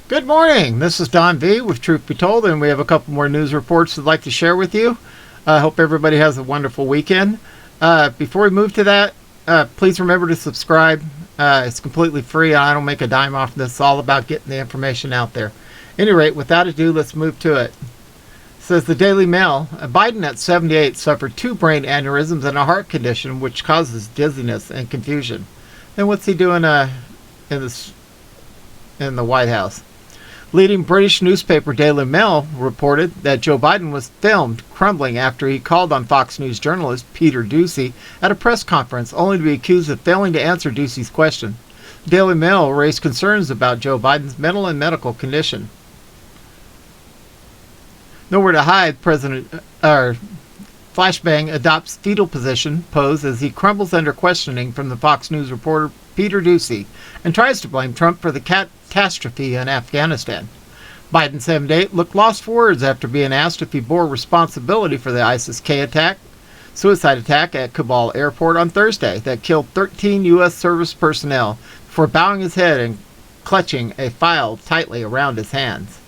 Good morning. This is Don V with Truth Be Told, and we have a couple more news reports I'd like to share with you. I hope everybody has a wonderful weekend. Before we move to that, please remember to subscribe. It's completely free. I don't make a dime off this. It's all about getting the information out there. At any rate, without ado, let's move to it. Says the Daily Mail, Biden at 78 suffered 2 brain aneurysms and a heart condition which causes dizziness and confusion. And what's he doing in the White House? Leading British newspaper Daily Mail reported that Joe Biden was filmed crumbling after he called on Fox News journalist Peter Doocy at a press conference, only to be accused of failing to answer Doocy's question. The Daily Mail raised concerns about Joe Biden's mental and medical condition. Nowhere to hide, Flashbang adopts fetal position pose as he crumbles under questioning from the Fox News reporter Peter Doocy and tries to blame Trump for the catastrophe in Afghanistan. Biden, 78, looked lost for words after being asked if he bore responsibility for the ISIS-K suicide attack at Kabul airport on Thursday that killed 13 U.S. service personnel, before bowing his head and clutching a file tightly around his hands.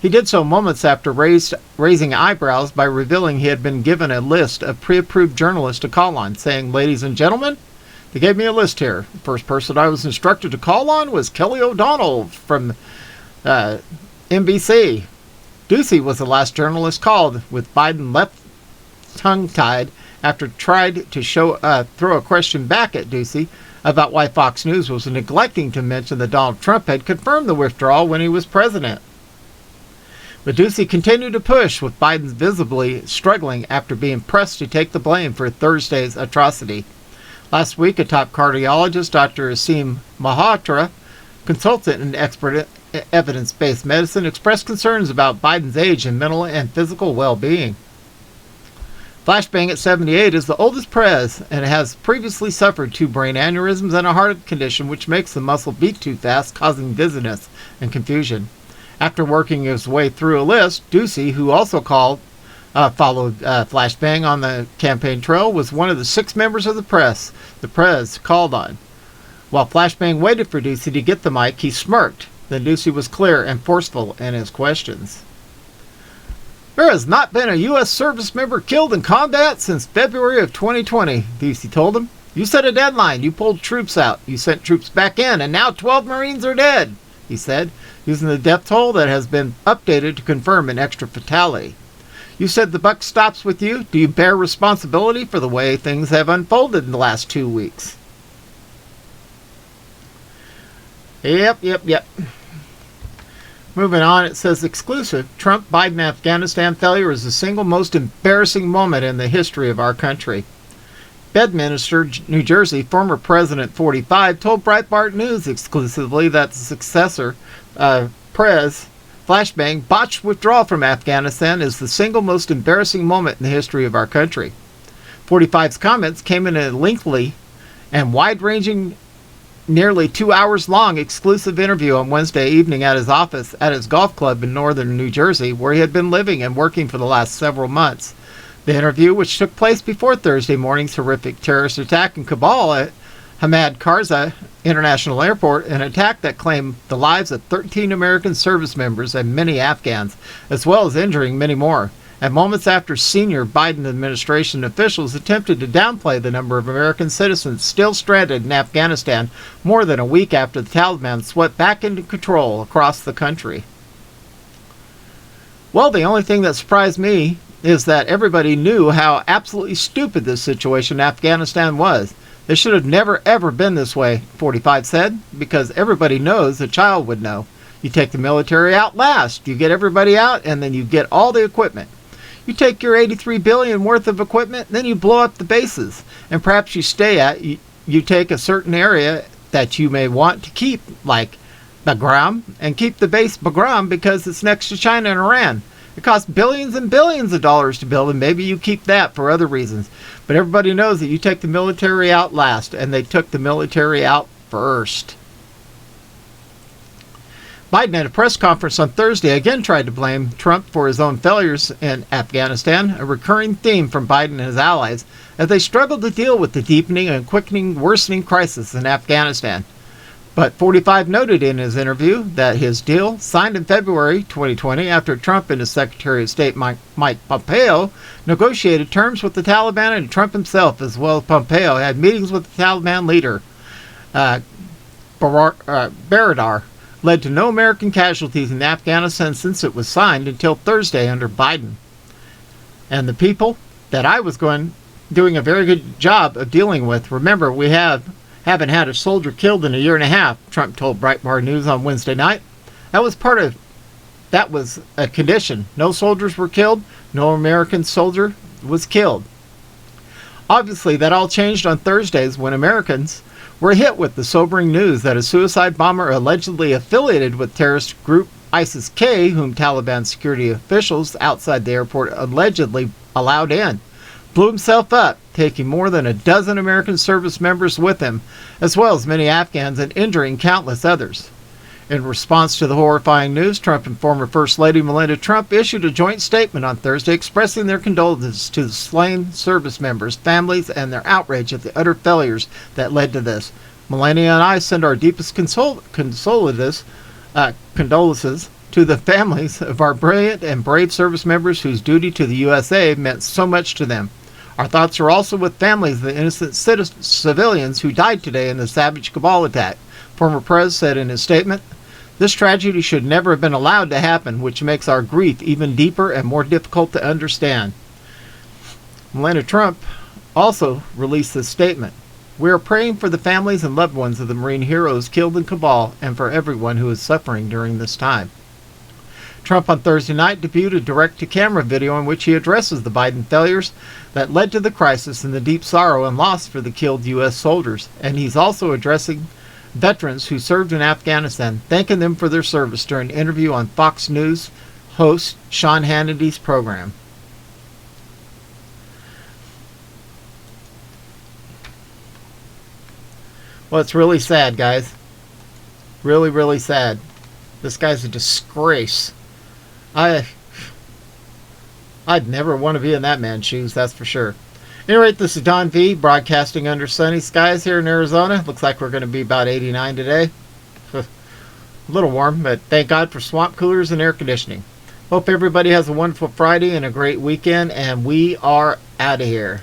He did so moments after raising eyebrows by revealing he had been given a list of pre-approved journalists to call on, saying, "Ladies and gentlemen, they gave me a list here. The first person I was instructed to call on was Kelly O'Donnell from NBC. Doocy was the last journalist called, with Biden left tongue-tied after tried to throw a question back at Doocy about why Fox News was neglecting to mention that Donald Trump had confirmed the withdrawal when he was president. But Doocy continued to push, with Biden visibly struggling after being pressed to take the blame for Thursday's atrocity. Last week, a top cardiologist, Dr. Asim Malhotra, consultant in expert evidence-based medicine, expressed concerns about Biden's age and mental and physical well-being. Flashbang at 78 is the oldest prez and has previously suffered 2 brain aneurysms and a heart condition which makes the muscle beat too fast, causing dizziness and confusion. After working his way through a list, Doocy, who also followed Flashbang on the campaign trail, was one of the 6 members of the press called on. While Flashbang waited for Doocy to get the mic, he smirked. Then Doocy was clear and forceful in his questions. "There has not been a U.S. service member killed in combat since February of 2020, Doocy told him. "You set a deadline, you pulled troops out, you sent troops back in, and now 12 Marines are dead," he said, using the death toll that has been updated to confirm an extra fatality. "You said the buck stops with you. Do you bear responsibility for the way things have unfolded in the last 2 weeks?" Yep. Moving on, it says exclusive, Trump-Biden Afghanistan failure is the single most embarrassing moment in the history of our country. Bedminster, New Jersey, former President 45 told Breitbart News exclusively that the successor, Prez Flashbang, botched withdrawal from Afghanistan is the single most embarrassing moment in the history of our country. 45's comments came in a lengthy and wide-ranging, nearly 2 hours long exclusive interview on Wednesday evening at his office at his golf club in northern New Jersey, where he had been living and working for the last several months. The interview, which took place before Thursday morning's horrific terrorist attack in Kabul at Hamid Karzai International Airport, an attack that claimed the lives of 13 American service members and many Afghans, as well as injuring many more, and moments after senior Biden administration officials attempted to downplay the number of American citizens still stranded in Afghanistan more than a week after the Taliban swept back into control across the country. Well, the only thing that surprised me is that everybody knew how absolutely stupid this situation in Afghanistan was. It should have never ever been this way, 45 said, because everybody knows a child would know. You take the military out last. You get everybody out, and then you get all the equipment. You take your $83 billion worth of equipment, then you blow up the bases. And perhaps you you take a certain area that you may want to keep, like Bagram, and keep the base Bagram because it's next to China and Iran. It costs billions and billions of dollars to build, and maybe you keep that for other reasons. But everybody knows that you take the military out last, and they took the military out first. Biden at a press conference on Thursday again tried to blame Trump for his own failures in Afghanistan, a recurring theme from Biden and his allies as they struggled to deal with the deepening and worsening crisis in Afghanistan. But 45 noted in his interview that his deal, signed in February 2020 after Trump and his Secretary of State Mike Pompeo negotiated terms with the Taliban, and Trump himself, as well as Pompeo, had meetings with the Taliban leader Baradar, led to no American casualties in Afghanistan since it was signed until Thursday under Biden. And the people that I was doing a very good job of dealing with, remember, we haven't had a soldier killed in a year and a half, Trump told Breitbart News on Wednesday night. That was a condition. No soldiers were killed. No American soldier was killed. Obviously, that all changed on Thursdays when Americans were hit with the sobering news that a suicide bomber allegedly affiliated with terrorist group ISIS-K, whom Taliban security officials outside the airport allegedly allowed in, blew himself up, taking more than a dozen American service members with him, as well as many Afghans, and injuring countless others. In response to the horrifying news, Trump and former First Lady Melania Trump issued a joint statement on Thursday expressing their condolences to the slain service members, families, and their outrage at the utter failures that led to this. Melania and I send our deepest condolences to the families of our brilliant and brave service members whose duty to the USA meant so much to them. Our thoughts are also with families of the innocent civilians who died today in the savage Kabul attack. Former Prez said in his statement, "This tragedy should never have been allowed to happen, which makes our grief even deeper and more difficult to understand." Melania Trump also released this statement. "We are praying for the families and loved ones of the Marine heroes killed in Kabul and for everyone who is suffering during this time." Trump on Thursday night debuted a direct-to-camera video in which he addresses the Biden failures that led to the crisis and the deep sorrow and loss for the killed U.S. soldiers. And he's also addressing veterans who served in Afghanistan, thanking them for their service during an interview on Fox News host Sean Hannity's program. Well, it's really sad, guys. Really, really sad. This guy's a disgrace. I'd never want to be in that man's shoes, that's for sure. Anyway, this is Don V, broadcasting under sunny skies here in Arizona. Looks like we're going to be about 89 today. A little warm, but thank God for swamp coolers and air conditioning. Hope everybody has a wonderful Friday and a great weekend, and we are out of here.